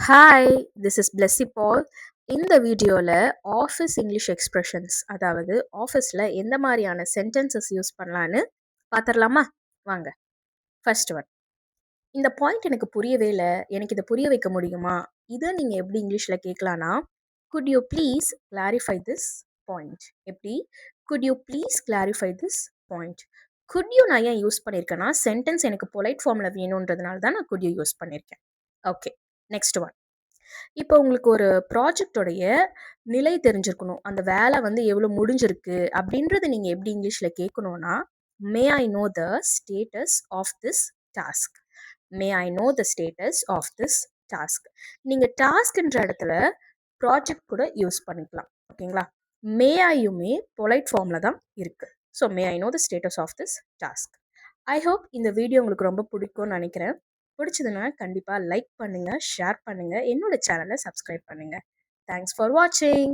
Hi, this is Blessy பால். இந்த வீடியோவில் office English expressions, அதாவது ஆஃபீஸில் எந்த மாதிரியான சென்டென்சஸ் யூஸ் பண்ணலான்னு பார்த்துடலாமா? வாங்க. ஃபர்ஸ்ட் ஒன், இந்த பாயிண்ட் எனக்கு புரியவே இல்லை, எனக்கு இதை புரிய வைக்க முடியுமா? இதை நீங்கள் எப்படி இங்கிலீஷில் கேட்கலான்னா, could you please clarify this point. எப்படி? Could you please clarify this point. Could you நான் ஏன் யூஸ் பண்ணியிருக்கேன்னா, சென்டென்ஸ் எனக்கு பொலைட் ஃபார்மில் வேணுன்றதுனால தான் நான் குட் யூ யூஸ் பண்ணியிருக்கேன். Okay, next one. இப்போ உங்களுக்கு ஒரு ப்ராஜெக்டோடைய நிலை தெரிஞ்சிருக்கணும். அந்த வேலை வந்து எவ்வளோ முடிஞ்சிருக்கு அப்படின்றத நீங்கள் எப்படி இங்கிலீஷில் கேட்கணும்னா, may I know the status of this task. May I know the status of this task. நீங்கள் டாஸ்க்ன்ற இடத்துல ப்ராஜெக்ட் கூட யூஸ் பண்ணிக்கலாம். ஓகேங்களா? மே ஐயுமே பொலைட் ஃபார்மில் தான் இருக்குது. So may I know the status of this task. I hope இந்த வீடியோ உங்களுக்கு ரொம்ப பிடிக்கும்னு நினைக்கிறேன். பிடிச்சதுன்னா கண்டிப்பாக லைக் பண்ணுங்கள், ஷேர் பண்ணுங்கள், என்னோட சேனலை சப்ஸ்கிரைப் பண்ணுங்கள். தேங்க்ஸ் ஃபார் வாட்சிங்.